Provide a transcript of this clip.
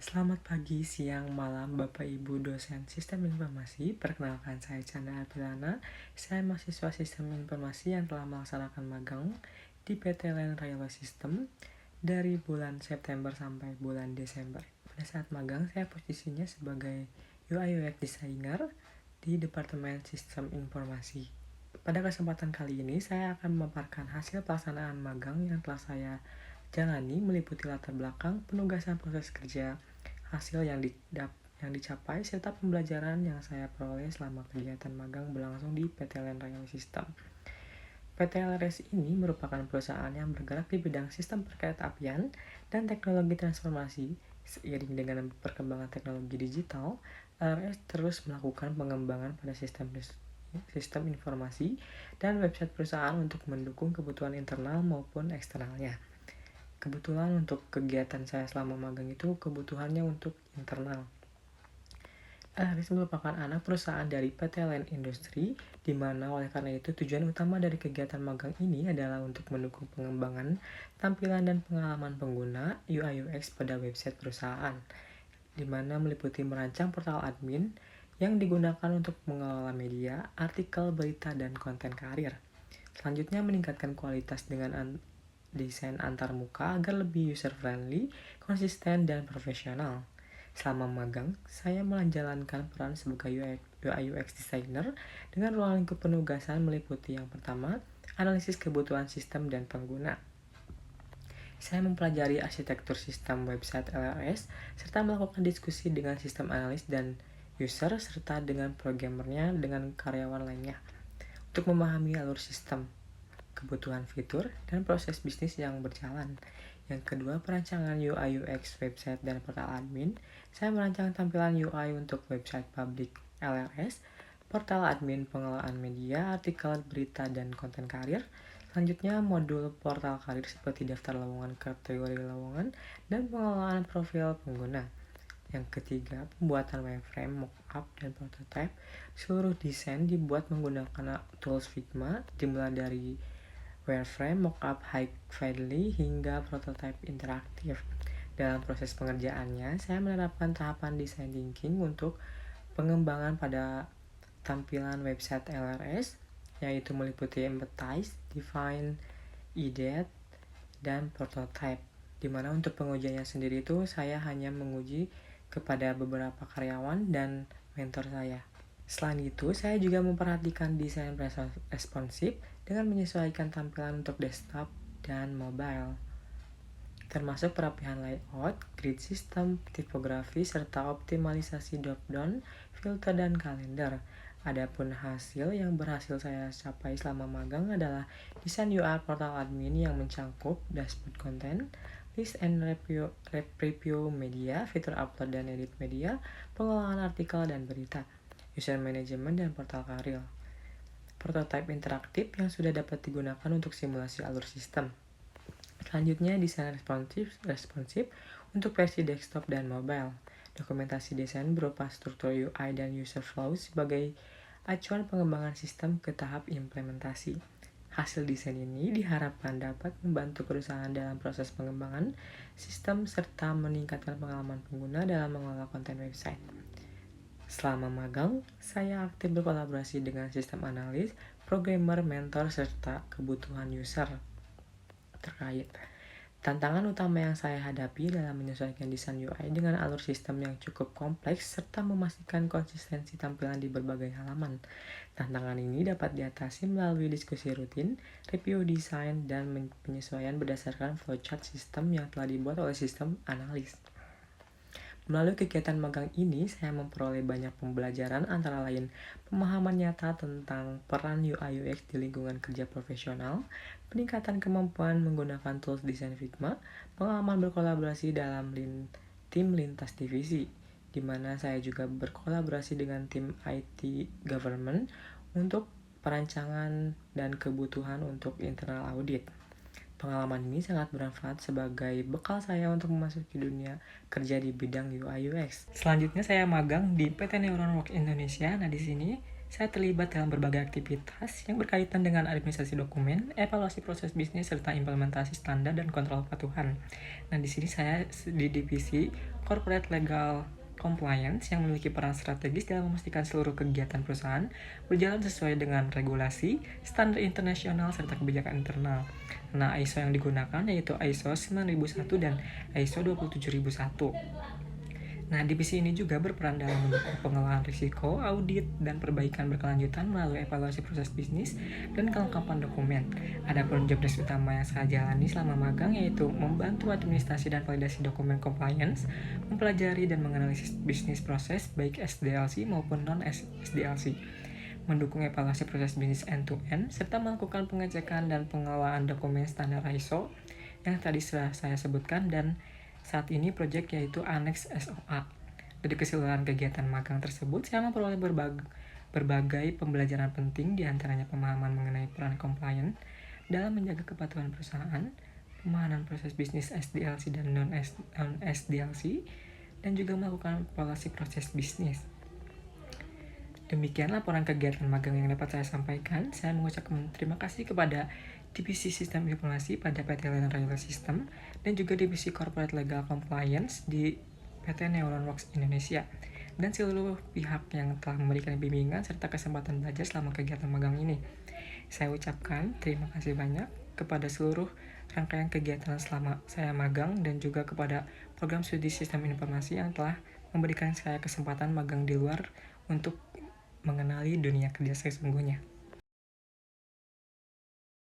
Selamat pagi, siang, malam, Bapak Ibu dosen Sistem Informasi. Perkenalkan saya Chandra Alpilana. Saya mahasiswa Sistem Informasi yang telah melaksanakan magang di PT Line Railway System dari bulan September sampai bulan Desember. Pada saat magang, saya posisinya sebagai UI UX Designer di Departemen Sistem Informasi. Pada kesempatan kali ini, saya akan memaparkan hasil pelaksanaan magang yang telah saya jalani meliputi latar belakang, penugasan proses kerja, hasil yang dicapai, serta pembelajaran yang saya peroleh selama kegiatan magang berlangsung di PT Line Railway System. PT LRS ini merupakan perusahaan yang bergerak di bidang sistem perkereta-apian dan teknologi transformasi. Seiring dengan perkembangan teknologi digital, LRS terus melakukan pengembangan pada sistem informasi dan website perusahaan untuk mendukung kebutuhan internal maupun eksternalnya. Kebetulan untuk kegiatan saya selama magang itu kebutuhannya untuk internal. LRS merupakan anak perusahaan dari PT Line Industri, di mana oleh karena itu tujuan utama dari kegiatan magang ini adalah untuk mendukung pengembangan tampilan dan pengalaman pengguna UI UX pada website perusahaan, di mana meliputi merancang portal admin yang digunakan untuk mengelola media, artikel, berita, dan konten karir. Selanjutnya meningkatkan kualitas dengan desain antarmuka agar lebih user-friendly, konsisten, dan profesional. Selama magang, saya menjalankan peran sebagai UI UX designer dengan ruang lingkup penugasan meliputi yang pertama, analisis kebutuhan sistem dan pengguna. Saya mempelajari arsitektur sistem website LRS serta melakukan diskusi dengan sistem analis dan user serta dengan programmernya dengan karyawan lainnya untuk memahami alur sistem, kebutuhan fitur, dan proses bisnis yang berjalan. Yang kedua, perancangan UI UX website dan portal admin. Saya merancang tampilan UI untuk website publik LRS, portal admin pengelolaan media, artikel, berita, dan konten karir. Selanjutnya, modul portal karir seperti daftar lowongan, kategori lowongan, dan pengelolaan profil pengguna. Yang ketiga, pembuatan wireframe, mockup, dan prototype. Seluruh desain dibuat menggunakan tools Figma, dimulai dari wireframe, mockup, high fidelity, hingga prototype interaktif. Dalam proses pengerjaannya, saya menerapkan tahapan design thinking untuk pengembangan pada tampilan website LRS, yaitu meliputi empathize, define, ideate, dan prototype. Dimana untuk pengujiannya sendiri itu saya hanya menguji kepada beberapa karyawan dan mentor saya. Selain itu, saya juga memperhatikan desain responsif dengan menyesuaikan tampilan untuk desktop dan mobile, termasuk perapihan layout, grid system, tipografi, serta optimalisasi drop-down, filter, dan kalender. Adapun hasil yang berhasil saya capai selama magang adalah desain UI portal admin yang mencangkup dashboard konten, list and review media, fitur upload dan edit media, pengelolaan artikel dan berita, user management, dan portal karir. Prototype interaktif yang sudah dapat digunakan untuk simulasi alur sistem. Selanjutnya, desain responsif untuk versi desktop dan mobile. Dokumentasi desain berupa struktur UI dan user flow sebagai acuan pengembangan sistem ke tahap implementasi. Hasil desain ini diharapkan dapat membantu perusahaan dalam proses pengembangan sistem serta meningkatkan pengalaman pengguna dalam mengelola konten website. Selama magang, saya aktif berkolaborasi dengan sistem analis, programmer, mentor, serta kebutuhan user terkait. Tantangan utama yang saya hadapi dalam menyesuaikan desain UI dengan alur sistem yang cukup kompleks serta memastikan konsistensi tampilan di berbagai halaman. Tantangan ini dapat diatasi melalui diskusi rutin, review desain, dan penyesuaian berdasarkan flowchart sistem yang telah dibuat oleh sistem analis. Melalui kegiatan magang ini, saya memperoleh banyak pembelajaran antara lain pemahaman nyata tentang peran UI UX di lingkungan kerja profesional, peningkatan kemampuan menggunakan tools desain Figma, pengalaman berkolaborasi dalam tim lintas divisi, di mana saya juga berkolaborasi dengan tim IT government untuk perancangan dan kebutuhan untuk internal audit. Pengalaman ini sangat bermanfaat sebagai bekal saya untuk memasuki dunia kerja di bidang UI UX. Selanjutnya saya magang di PT Neuron Works Indonesia. Nah, di sini saya terlibat dalam berbagai aktivitas yang berkaitan dengan administrasi dokumen, evaluasi proses bisnis, serta implementasi standar dan kontrol kepatuhan. Nah, di sini saya di divisi corporate legal compliance yang memiliki peran strategis dalam memastikan seluruh kegiatan perusahaan berjalan sesuai dengan regulasi, standar internasional, serta kebijakan internal. Nah, ISO yang digunakan yaitu ISO 9001 dan ISO 27001. Nah, divisi ini juga berperan dalam mendukung pengelolaan risiko, audit, dan perbaikan berkelanjutan melalui evaluasi proses bisnis dan kelengkapan dokumen. Adapun job desk utama yang saya jalani selama magang yaitu membantu administrasi dan validasi dokumen compliance, mempelajari dan menganalisis bisnis proses baik SDLC maupun non-SDLC, mendukung evaluasi proses bisnis end-to-end, serta melakukan pengecekan dan pengelolaan dokumen standar ISO yang tadi sudah saya sebutkan, dan saat ini proyek yaitu Annex SOA. Dari keseluruhan kegiatan magang tersebut, saya memperoleh berbagai pembelajaran penting, diantaranya pemahaman mengenai peran compliance dalam menjaga kepatuhan perusahaan, pemahaman proses bisnis SDLC dan non-SDLC, dan juga melakukan evaluasi proses bisnis. Demikian laporan kegiatan magang yang dapat saya sampaikan. Saya mengucapkan terima kasih kepada Divisi Sistem Informasi pada PT Lena Railway System dan juga Divisi Corporate Legal Compliance di PT Neuron Works Indonesia dan seluruh pihak yang telah memberikan bimbingan serta kesempatan belajar selama kegiatan magang ini. Saya ucapkan terima kasih banyak kepada seluruh rangkaian kegiatan selama saya magang dan juga kepada program studi Sistem Informasi yang telah memberikan saya kesempatan magang di luar untuk mengenali dunia kerja sesungguhnya.